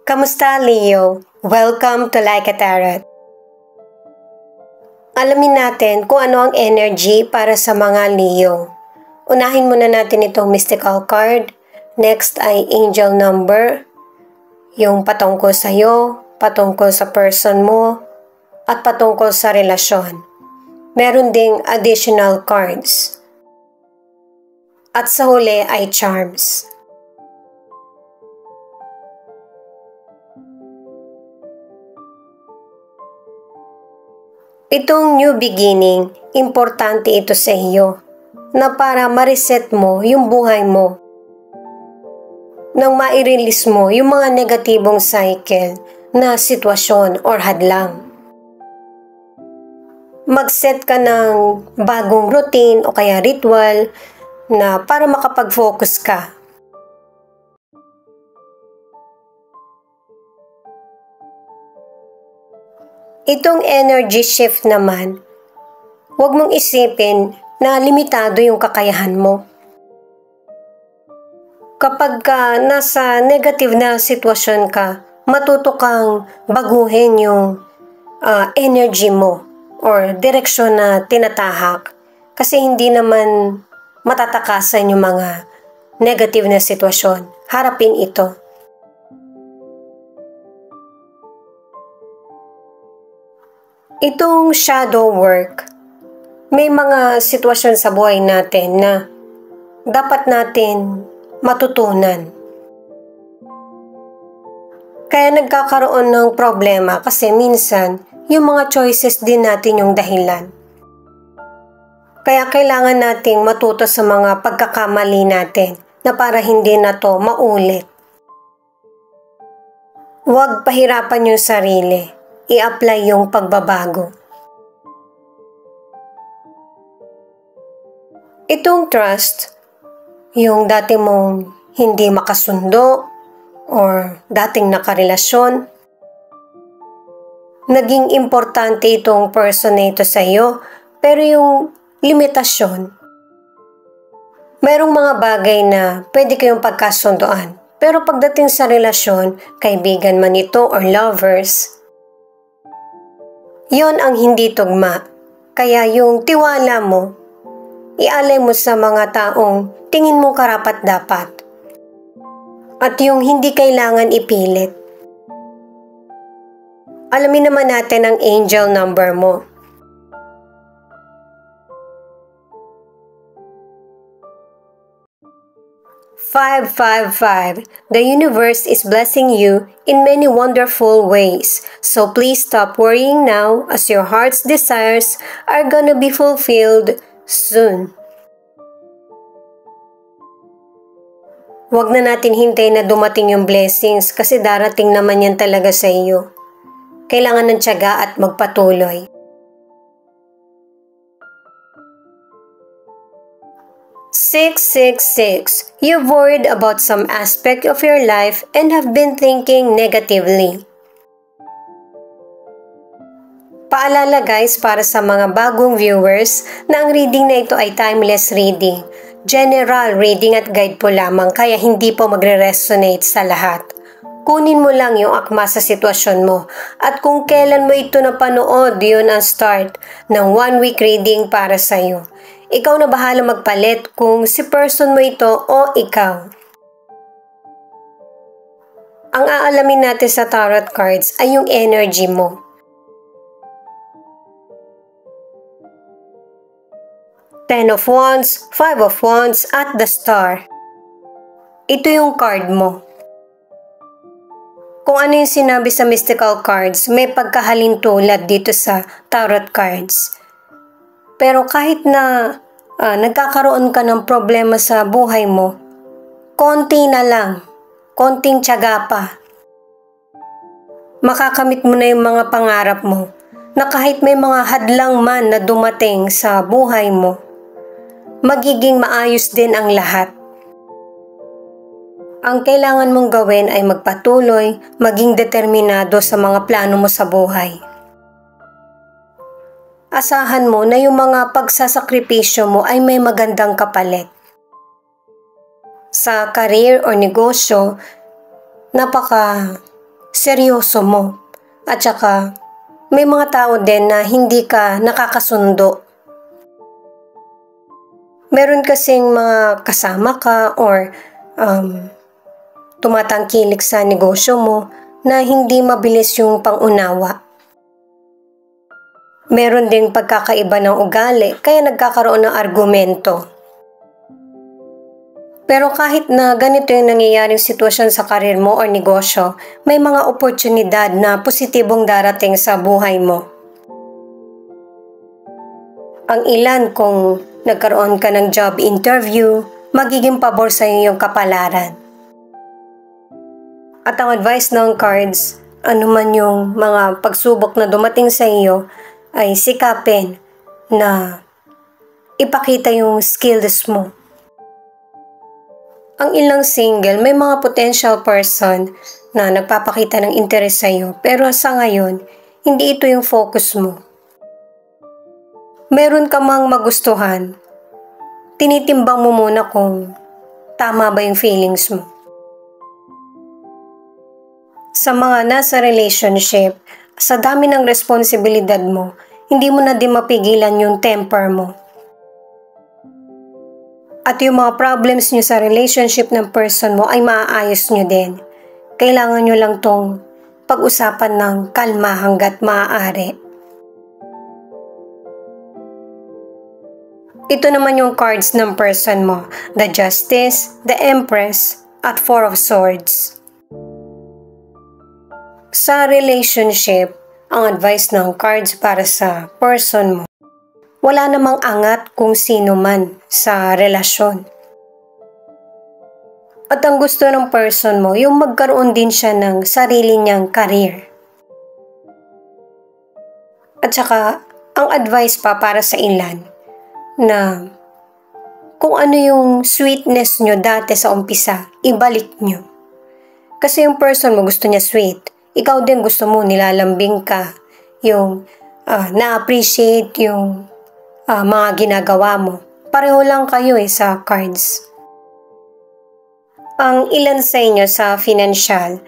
Kamusta, Leo? Welcome to Like a Tarot. Alamin natin kung ano ang energy para sa mga Leo. Unahin muna natin itong mystical card. Next ay angel number. Yung patungkol sa'yo, patungkol sa person mo, at patungkol sa relasyon. Meron ding additional cards. At sa huli ay charms. Itong new beginning, importante ito sa iyo na para ma-reset mo yung buhay mo. Nang ma-release mo yung mga negatibong cycle na sitwasyon or hadlang. Mag-set ka ng bagong routine o kaya ritual na para makapag-focus ka. Itong energy shift naman, huwag mong isipin na limitado yung kakayahan mo. Kapag ka nasa negative na sitwasyon ka, matuto kang baguhin yung energy mo or direksyon na tinatahak kasi hindi naman matatakasan yung mga negative na sitwasyon. Harapin ito. Itong shadow work, may mga sitwasyon sa buhay natin na dapat natin matutunan. Kaya nagkakaroon ng problema kasi minsan yung mga choices din natin yung dahilan. Kaya kailangan nating matuto sa mga pagkakamali natin na para hindi na to maulit. Huwag pahirapan yung sarili. I-apply yung pagbabago. Itong trust, yung dati mong hindi makasundo or dating nakarelasyon, naging importante itong person na ito sa iyo, pero yung limitasyon, merong mga bagay na pwede kayong pagkasundoan, pero pagdating sa relasyon, kaibigan man ito or lovers, yon ang hindi tugma. Kaya yung tiwala mo, ialay mo sa mga taong tingin mo karapat-dapat. At yung hindi kailangan ipilit. Alamin naman natin ang angel number mo. Five, 5. The universe is blessing you in many wonderful ways. So please stop worrying now as your heart's desires are gonna be fulfilled soon. Huwag na natin hintayin na dumating yung blessings kasi darating naman yan talaga sa iyo. Kailangan ng tiyaga at magpatuloy. 666. You've worried about some aspect of your life and have been thinking negatively. Paalala guys para sa mga bagong viewers na ang reading na ito ay timeless reading. General reading at guide po lamang kaya hindi po magre-resonate sa lahat. Kunin mo lang yung akma sa sitwasyon mo at kung kailan mo ito napanood, yun ang start ng 1 week reading para sa iyo. Ikaw na bahala magpalit kung si person mo ito o ikaw. Ang aalamin natin sa tarot cards ay yung energy mo. Ten of Wands, Five of Wands at the Star. Ito yung card mo. Kung ano yung sinabi sa mystical cards, may pagkahalintulad dito sa tarot cards. Pero kahit na nagkakaroon ka ng problema sa buhay mo, konti na lang, konting tiyaga pa. Makakamit mo na yung mga pangarap mo na kahit may mga hadlang man na dumating sa buhay mo, magiging maayos din ang lahat. Ang kailangan mong gawin ay magpatuloy, maging determinado sa mga plano mo sa buhay. Asahan mo na yung mga pagsasakripisyo mo ay may magandang kapalit. Sa career o negosyo, napaka seryoso mo. At saka, may mga tao din na hindi ka nakakasundo. Meron kasing mga kasama ka or tumatangkilik sa negosyo mo na hindi mabilis yung pangunawa. Meron ding pagkakaiba ng ugali kaya nagkakaroon ng argumento. Pero kahit na ganito yung nangyayaring sitwasyon sa karir mo o negosyo, may mga oportunidad na positibong darating sa buhay mo. Ang ilan kung nagkaroon ka ng job interview, magiging pabor sa iyo yung kapalaran. At ang advice ng cards, anuman yung mga pagsubok na dumating sa iyo, ay sikapin na ipakita yung skills mo. Ang ilang single, may mga potential person na nagpapakita ng interest sa iyo, pero sa ngayon, hindi ito yung focus mo. Meron ka mang magustuhan, tinitimbang mo muna kung tama ba yung feelings mo. Sa mga nasa relationship, sa dami ng responsibilidad mo, hindi mo na din mapigilan yung temper mo. At yung mga problems nyo sa relationship ng person mo ay maaayos nyo din. Kailangan nyo lang tong pag-usapan ng kalma hanggat maaari. Ito naman yung cards ng person mo, the Justice, the Empress, at Four of Swords. Sa relationship, ang advice ng cards para sa person mo, wala namang angat kung sino man sa relasyon. At ang gusto ng person mo, yung magkaroon din siya ng sarili niyang career. At saka, ang advice pa para sa ilan, na kung ano yung sweetness nyo dati sa umpisa, ibalik nyo. Kasi yung person mo gusto niya sweet, ikaw din gusto mo nilalambing ka, yung na-appreciate yung mga ginagawa mo. Pareho lang kayo sa cards. Ang ilan sa inyo sa financial,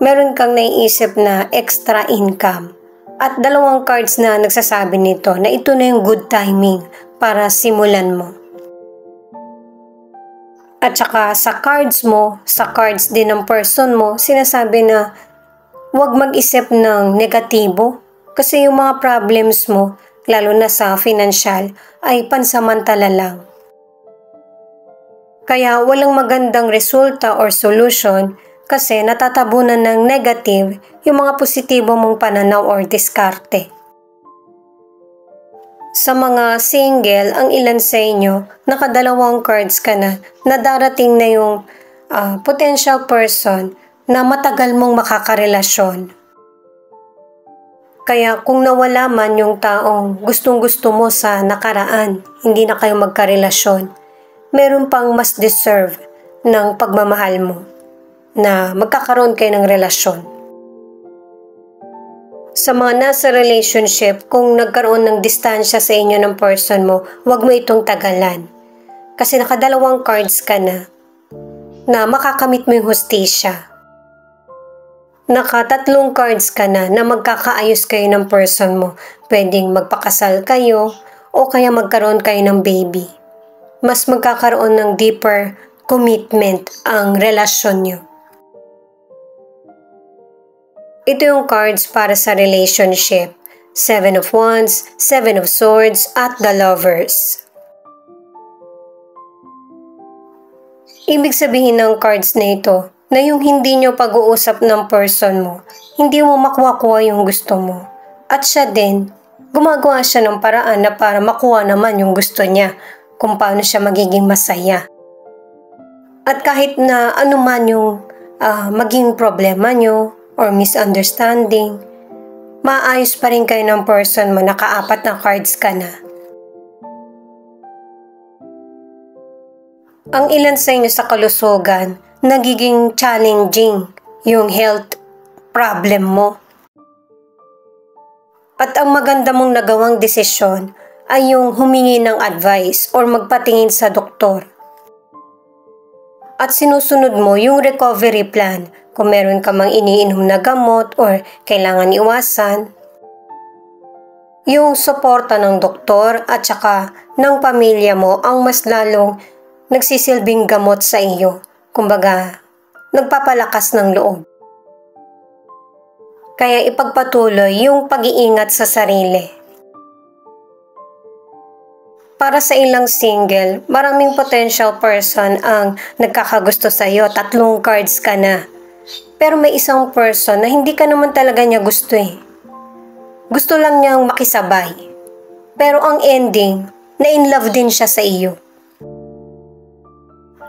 meron kang naiisip na extra income. At dalawang cards na nagsasabi nito na ito na yung good timing para simulan mo. At saka sa cards mo, sa cards din ng person mo, sinasabi na huwag mag-isip ng negatibo kasi yung mga problems mo, lalo na sa financial, ay pansamantala lang. Kaya walang magandang resulta or solution kasi natatabunan ng negative yung mga positibo mong pananaw or diskarte. Sa mga single, ang ilan sa inyo, nakadalawang cards ka na darating na yung potential person na matagal mong makakarelasyon. Kaya kung nawala man yung taong gustong-gusto mo sa nakaraan, hindi na kayo magkarelasyon, meron pang mas deserve ng pagmamahal mo na magkakaroon kayo ng relasyon. Sa mga nasa relationship, kung nagkaroon ng distansya sa inyo ng person mo, huwag mo itong tagalan. Kasi nakadalawang cards ka na makakamit mo yung hustisya. Nakatatlong cards ka na magkakaayos kayo ng person mo. Pwedeng magpakasal kayo o kaya magkaroon kayo ng baby. Mas magkakaroon ng deeper commitment ang relasyon nyo. Ito yung cards para sa relationship. 7 of Wands, 7 of Swords, at the Lovers. Ibig sabihin ng cards na ito, na yung hindi nyo pag-uusap ng person mo, hindi mo makuha-kuha yung gusto mo. At siya din, gumagawa siya ng paraan na para makuha naman yung gusto niya, kung paano siya magiging masaya. At kahit na anuman yung maging problema nyo or misunderstanding, maayos pa rin kayo ng person mo, nakaapat na cards ka na. Ang ilan sa inyo sa kalusugan, nagiging challenging yung health problem mo. At ang maganda mong nagawang desisyon ay yung humingi ng advice or magpatingin sa doktor. At sinusunod mo yung recovery plan kung meron ka mang iniinom na gamot or kailangan iwasan. Yung suporta ng doktor at saka ng pamilya mo ang mas lalong nagsisilbing gamot sa iyo. Kumbaga, nagpapalakas ng loob. Kaya ipagpatuloy yung pag-iingat sa sarili. Para sa ilang single, maraming potential person ang nagkakagusto sa iyo. 3 cards ka na. Pero may isang person na hindi ka naman talaga niya gusto eh. Gusto lang niyang makisabay. Pero ang ending, na-in love din siya sa iyo.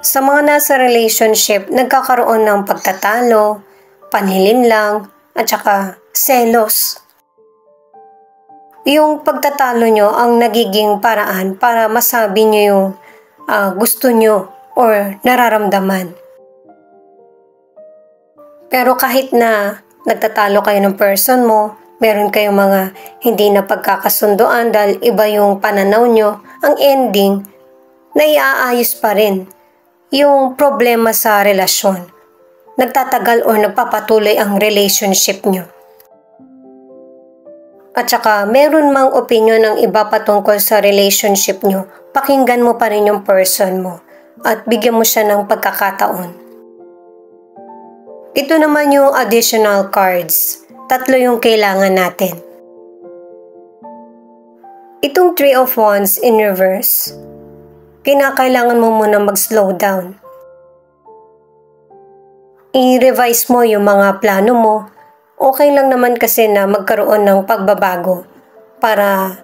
Sa mga nasa relationship, nagkakaroon ng pagtatalo, panlilinlang, at saka selos. Yung pagtatalo nyo ang nagiging paraan para masabi nyo yung gusto nyo or nararamdaman. Pero kahit na nagtatalo kayo ng person mo, meron kayong mga hindi na pagkakasunduan dahil iba yung pananaw nyo, ang ending, naiaayos pa rin yung problema sa relasyon. Nagtatagal o nagpapatuloy ang relationship nyo. At saka, meron mang opinion ng iba patungkol sa relationship nyo, pakinggan mo pa rin yung person mo at bigyan mo siya ng pagkakataon. Ito naman yung additional cards. 3 yung kailangan natin. Itong 3 of Wands in reverse, kinakailangan mo muna mag-slow down. I-revise mo yung mga plano mo. Okay lang naman kasi na magkaroon ng pagbabago para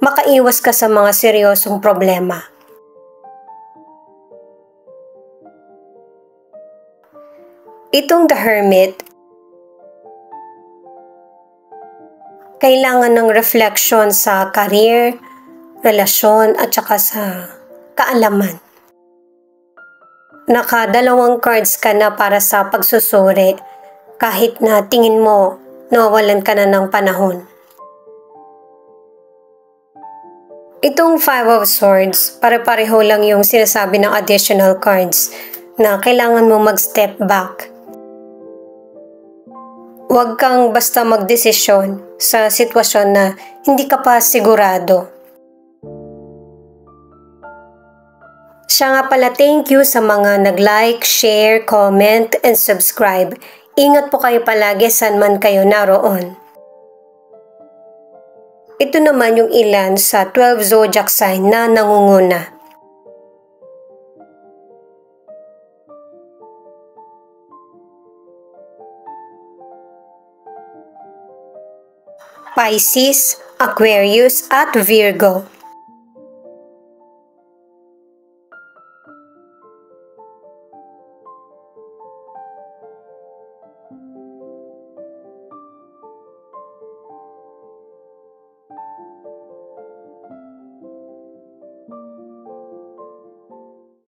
makaiwas ka sa mga seryosong problema. Itong The Hermit, kailangan ng reflection sa career, relasyon at saka sa kaalaman. Naka-2 cards ka na para sa pagsusuri kahit na tingin mo nawawalan ka na ng panahon. Itong 5 of Swords, pare-pareho lang yung sinasabi ng additional cards na kailangan mo mag-step back. Huwag kang basta magdesisyon sa sitwasyon na hindi ka pa sigurado. Siya nga pala, thank you sa mga nag-like, share, comment, and subscribe. Ingat po kayo palagi saan man kayo naroon. Ito naman yung ilan sa 12 zodiac sign na nangunguna. Pisces, Aquarius at Virgo.